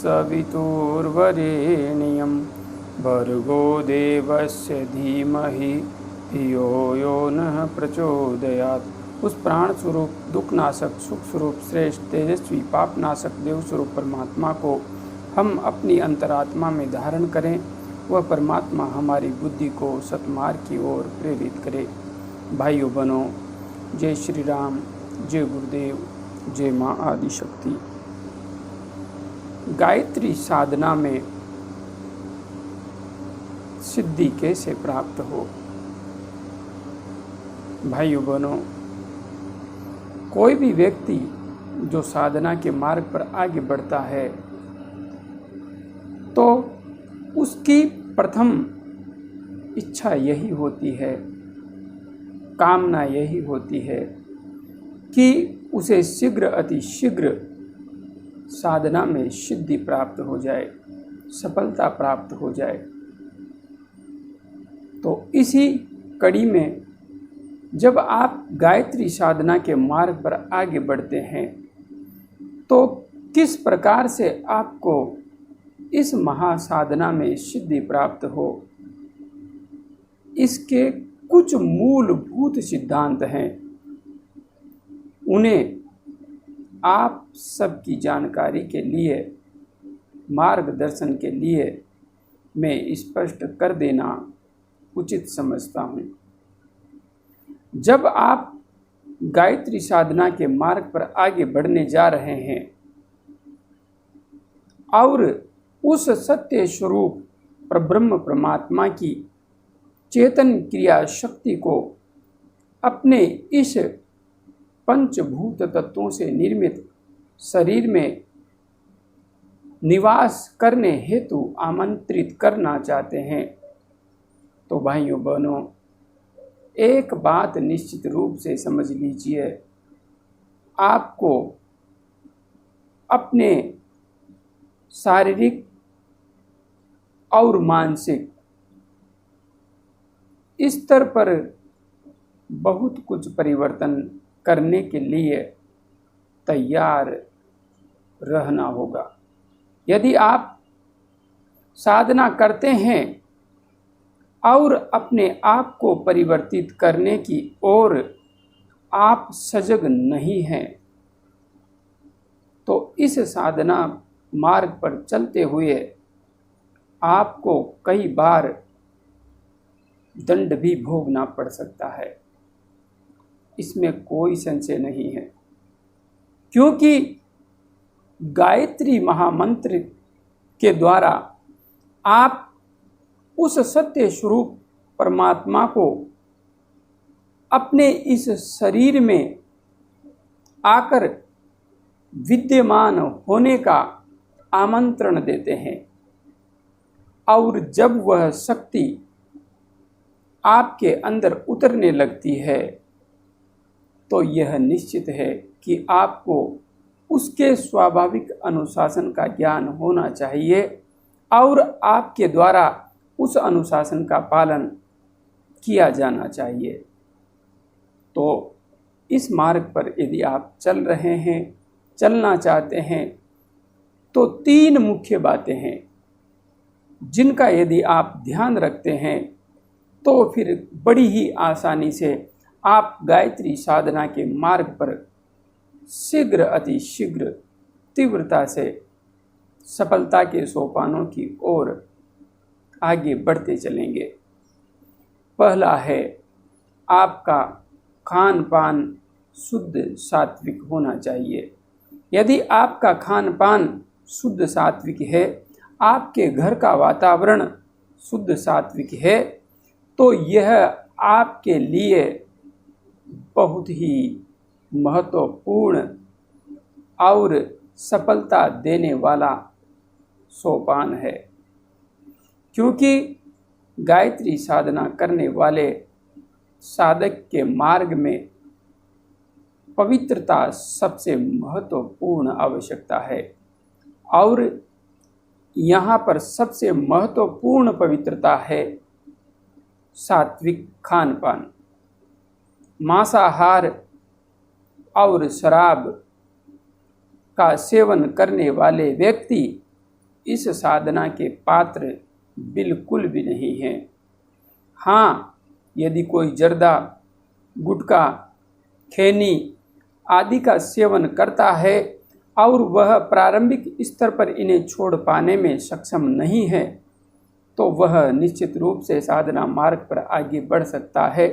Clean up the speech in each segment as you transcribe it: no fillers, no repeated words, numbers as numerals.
तत्सवितुर्वरेण्यं भर्गो देवस्य धीमहि धियो यो नः प्रचोदयात्। उस प्राण स्वरूप, दुख नाशक, सुख स्वरूप, श्रेष्ठ, तेजस्वी, पाप नाशक देव स्वरूप परमात्मा को हम अपनी अंतरात्मा में धारण करें। वह परमात्मा हमारी बुद्धि को सतमार्ग की ओर प्रेरित करे। भाइयों बहनों, जय श्री राम, जय गुरुदेव, जय माँ आदिशक्ति। गायत्री साधना में सिद्धि कैसे प्राप्त हो? भाइयों बहनों, कोई भी व्यक्ति जो साधना के मार्ग पर आगे बढ़ता है तो उसकी प्रथम इच्छा यही होती है, कामना यही होती है कि उसे शीघ्र अति शीघ्र साधना में सिद्धि प्राप्त हो जाए, सफलता प्राप्त हो जाए। तो इसी कड़ी में जब आप गायत्री साधना के मार्ग पर आगे बढ़ते हैं तो किस प्रकार से आपको इस महासाधना में सिद्धि प्राप्त हो, इसके कुछ मूलभूत सिद्धांत हैं। उन्हें आप सबकी जानकारी के लिए, मार्गदर्शन के लिए मैं स्पष्ट कर देना उचित समझता हूँ। जब आप गायत्री साधना के मार्ग पर आगे बढ़ने जा रहे हैं और उस सत्य स्वरूप परब्रह्म परमात्मा की चेतन क्रिया शक्ति को अपने इस पंचभूत तत्वों से निर्मित शरीर में निवास करने हेतु आमंत्रित करना चाहते हैं, तो भाइयों बहनों, एक बात निश्चित रूप से समझ लीजिए, आपको अपने शारीरिक और मानसिक स्तर पर बहुत कुछ परिवर्तन करने के लिए तैयार रहना होगा। यदि आप साधना करते हैं और अपने आप को परिवर्तित करने की ओर आप सजग नहीं हैं, तो इस साधना मार्ग पर चलते हुए आपको कई बार दंड भी भोगना पड़ सकता है। इसमें कोई संशय नहीं है, क्योंकि गायत्री महामंत्र के द्वारा आप उस सत्य स्वरूप परमात्मा को अपने इस शरीर में आकर विद्यमान होने का आमंत्रण देते हैं। और जब वह शक्ति आपके अंदर उतरने लगती है तो यह निश्चित है कि आपको उसके स्वाभाविक अनुशासन का ज्ञान होना चाहिए और आपके द्वारा उस अनुशासन का पालन किया जाना चाहिए। तो इस मार्ग पर यदि आप चल रहे हैं, चलना चाहते हैं, तो तीन मुख्य बातें हैं जिनका यदि आप ध्यान रखते हैं तो फिर बड़ी ही आसानी से आप गायत्री साधना के मार्ग पर शीघ्र अति शीघ्र तीव्रता से सफलता के सोपानों की ओर आगे बढ़ते चलेंगे। पहला है, आपका खान पान शुद्ध सात्विक होना चाहिए। यदि आपका खान पान शुद्ध सात्विक है, आपके घर का वातावरण शुद्ध सात्विक है, तो यह आपके लिए बहुत ही महत्वपूर्ण और सफलता देने वाला सोपान है। क्योंकि गायत्री साधना करने वाले साधक के मार्ग में पवित्रता सबसे महत्वपूर्ण आवश्यकता है। और यहाँ पर सबसे महत्वपूर्ण पवित्रता है सात्विक खान पान। मांसाहार और शराब का सेवन करने वाले व्यक्ति इस साधना के पात्र बिल्कुल भी नहीं हैं। हाँ, यदि कोई जर्दा, गुटखा, खैनी आदि का सेवन करता है और वह प्रारंभिक स्तर पर इन्हें छोड़ पाने में सक्षम नहीं है, तो वह निश्चित रूप से साधना मार्ग पर आगे बढ़ सकता है।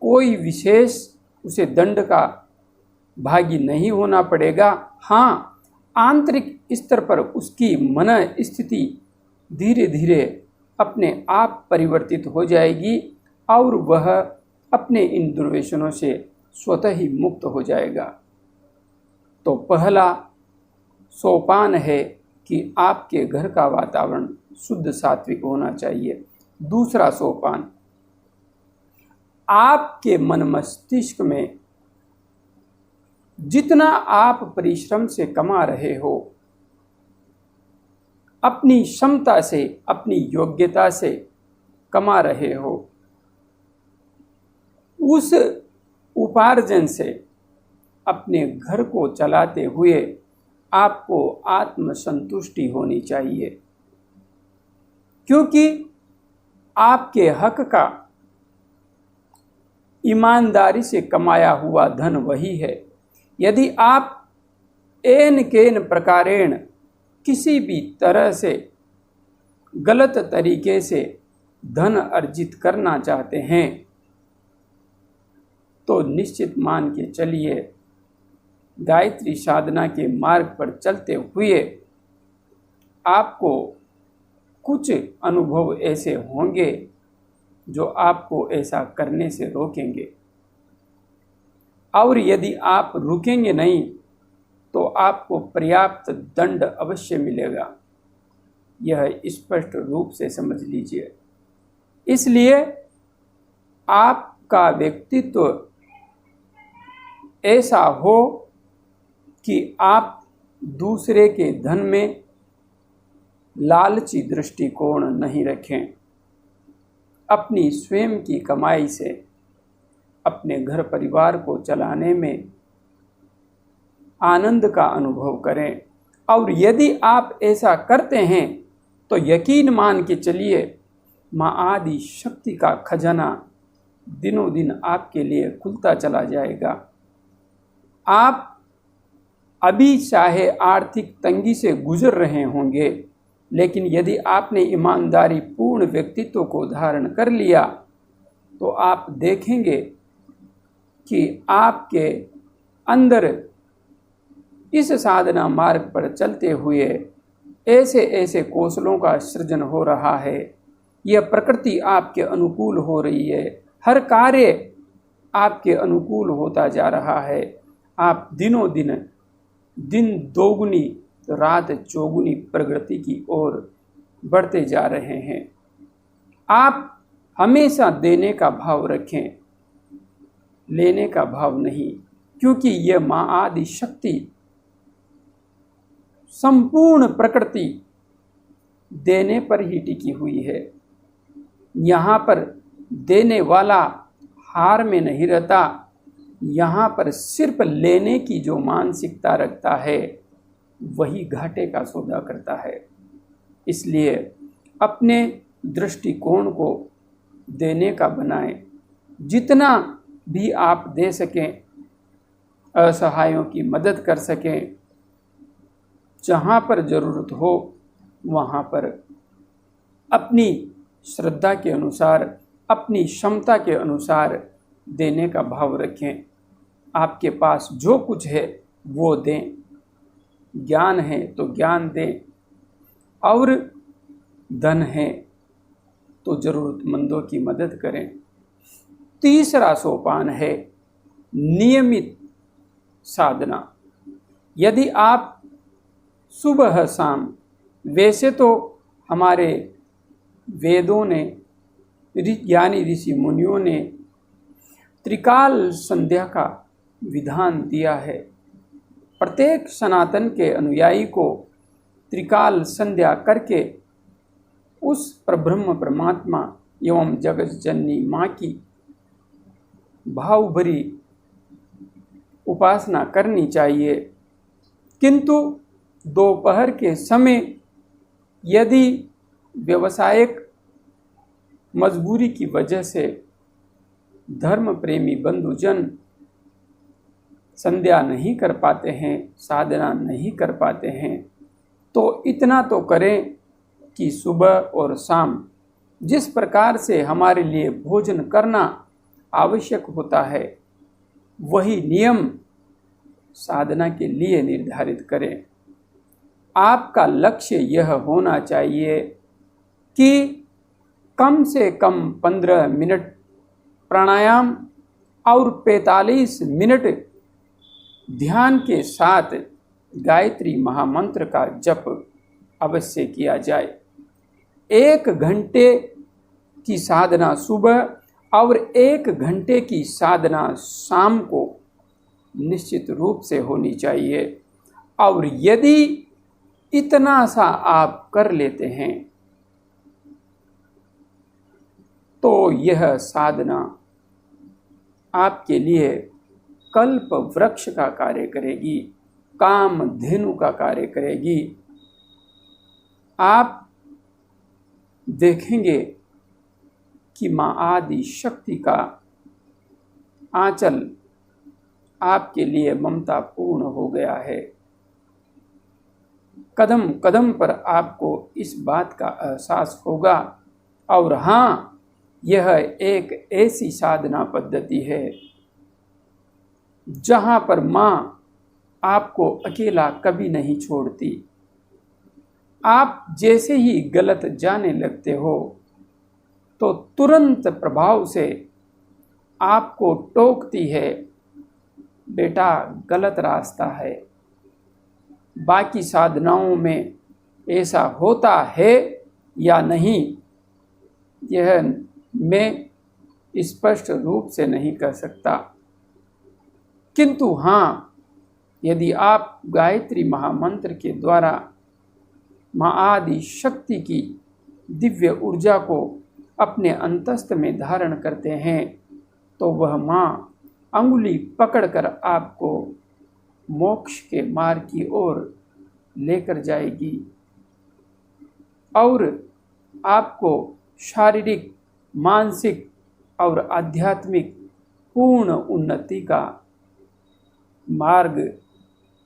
कोई विशेष उसे दंड का भागी नहीं होना पड़ेगा। हाँ, आंतरिक स्तर पर उसकी मन स्थिति धीरे धीरे अपने आप परिवर्तित हो जाएगी और वह अपने इन दुर्व्यसनों से स्वतः ही मुक्त हो जाएगा। तो पहला सोपान है कि आपके घर का वातावरण शुद्ध सात्विक होना चाहिए। दूसरा सोपान, आपके मन मस्तिष्क में जितना आप परिश्रम से कमा रहे हो, अपनी क्षमता से, अपनी योग्यता से कमा रहे हो, उस उपार्जन से अपने घर को चलाते हुए आपको आत्मसंतुष्टि होनी चाहिए, क्योंकि आपके हक का ईमानदारी से कमाया हुआ धन वही है। यदि आप एन केन प्रकारेण किसी भी तरह से गलत तरीके से धन अर्जित करना चाहते हैं, तो निश्चित मान के चलिए गायत्री साधना के मार्ग पर चलते हुए आपको कुछ अनुभव ऐसे होंगे जो आपको ऐसा करने से रोकेंगे, और यदि आप रुकेंगे नहीं तो आपको पर्याप्त दंड अवश्य मिलेगा। यह स्पष्ट रूप से समझ लीजिए। इसलिए आपका व्यक्तित्व ऐसा हो कि आप दूसरे के धन में लालची दृष्टिकोण नहीं रखें। अपनी स्वयं की कमाई से अपने घर परिवार को चलाने में आनंद का अनुभव करें, और यदि आप ऐसा करते हैं तो यकीन मान के चलिए माँ आदि शक्ति का खजाना दिनों दिन आपके लिए खुलता चला जाएगा। आप अभी चाहे आर्थिक तंगी से गुजर रहे होंगे, लेकिन यदि आपने ईमानदारी पूर्ण व्यक्तित्व को धारण कर लिया तो आप देखेंगे कि आपके अंदर इस साधना मार्ग पर चलते हुए ऐसे ऐसे कौशलों का सृजन हो रहा है। यह प्रकृति आपके अनुकूल हो रही है, हर कार्य आपके अनुकूल होता जा रहा है। आप दिनों दिन दोगुनी रात चौगुनी प्रगति की ओर बढ़ते जा रहे हैं। आप हमेशा देने का भाव रखें, लेने का भाव नहीं, क्योंकि यह माँ आदि शक्ति संपूर्ण प्रकृति देने पर ही टिकी हुई है। यहाँ पर देने वाला हार में नहीं रहता, यहाँ पर सिर्फ लेने की जो मानसिकता रखता है वही घाटे का सौदा करता है। इसलिए अपने दृष्टिकोण को देने का बनाएं। जितना भी आप दे सकें, असहायों की मदद कर सकें, जहाँ पर ज़रूरत हो वहाँ पर अपनी श्रद्धा के अनुसार, अपनी क्षमता के अनुसार देने का भाव रखें। आपके पास जो कुछ है वो दें। ज्ञान है तो ज्ञान दें, और धन है तो ज़रूरतमंदों की मदद करें। तीसरा सोपान है नियमित साधना। यदि आप सुबह शाम, वैसे तो हमारे वेदों ने, ज्ञानी ऋषि मुनियों ने त्रिकाल संध्या का विधान दिया है। प्रत्येक सनातन के अनुयायी को त्रिकाल संध्या करके उस परब्रह्म परमात्मा एवं जगत जननी माँ की भाव भरी उपासना करनी चाहिए। किंतु दोपहर के समय यदि व्यवसायिक मजबूरी की वजह से धर्म प्रेमी बंधुजन संध्या नहीं कर पाते हैं, साधना नहीं कर पाते हैं, तो इतना तो करें कि सुबह और शाम जिस प्रकार से हमारे लिए भोजन करना आवश्यक होता है, वही नियम साधना के लिए निर्धारित करें। आपका लक्ष्य यह होना चाहिए कि कम से कम 15 मिनट प्राणायाम और 45 मिनट ध्यान के साथ गायत्री महामंत्र का जप अवश्य किया जाए। 1 घंटे की साधना सुबह और 1 घंटे की साधना शाम को निश्चित रूप से होनी चाहिए। और यदि इतना सा आप कर लेते हैं तो यह साधना आपके लिए कल्प वृक्ष का कार्य करेगी, कामधेनु का कार्य करेगी। आप देखेंगे कि माँ आदि शक्ति का आंचल आपके लिए ममता पूर्ण हो गया है। कदम कदम पर आपको इस बात का एहसास होगा। और हाँ, यह एक ऐसी साधना पद्धति है जहाँ पर माँ आपको अकेला कभी नहीं छोड़ती। आप जैसे ही गलत जाने लगते हो तो तुरंत प्रभाव से आपको टोकती है, बेटा गलत रास्ता है। बाकी साधनाओं में ऐसा होता है या नहीं, यह मैं स्पष्ट रूप से नहीं कह सकता, किंतु हाँ, यदि आप गायत्री महामंत्र के द्वारा माँ आदि शक्ति की दिव्य ऊर्जा को अपने अंतस्थ में धारण करते हैं तो वह माँ अंगुली पकड़कर आपको मोक्ष के मार्ग की ओर लेकर जाएगी और आपको शारीरिक, मानसिक और आध्यात्मिक पूर्ण उन्नति का मार्ग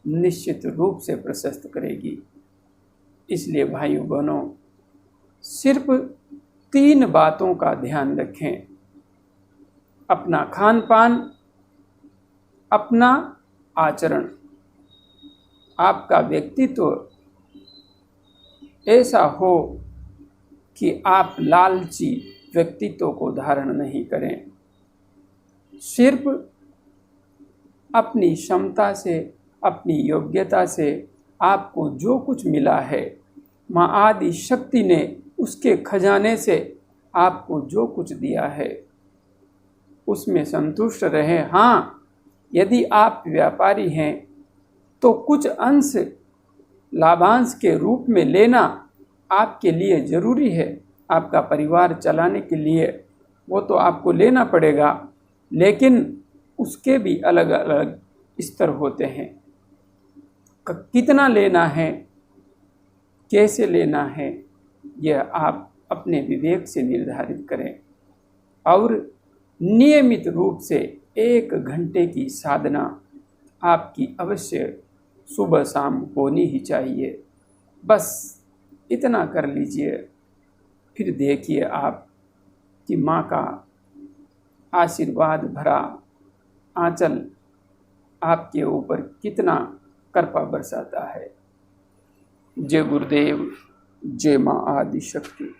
निश्चित रूप से प्रशस्त करेगी। इसलिए भाइयों बहनों, सिर्फ 3 बातों का ध्यान रखें: अपना खान पान, अपना आचरण। आपका व्यक्तित्व ऐसा हो कि आप लालची व्यक्तित्व को धारण नहीं करें। सिर्फ अपनी क्षमता से, अपनी योग्यता से आपको जो कुछ मिला है, माँ आदि शक्ति ने उसके खजाने से आपको जो कुछ दिया है उसमें संतुष्ट रहें। हाँ, यदि आप व्यापारी हैं तो कुछ अंश लाभांश के रूप में लेना आपके लिए ज़रूरी है। आपका परिवार चलाने के लिए वो तो आपको लेना पड़ेगा, लेकिन उसके भी अलग अलग स्तर होते हैं। कितना लेना है, कैसे लेना है, यह आप अपने विवेक से निर्धारित करें और नियमित रूप से 1 घंटे की साधना आपकी अवश्य सुबह शाम होनी ही चाहिए। बस इतना कर लीजिए, फिर देखिए आप कि माँ का आशीर्वाद भरा आंचल आपके ऊपर कितना कृपा बरसाता है। जय गुरुदेव, जय माँ आदि शक्ति।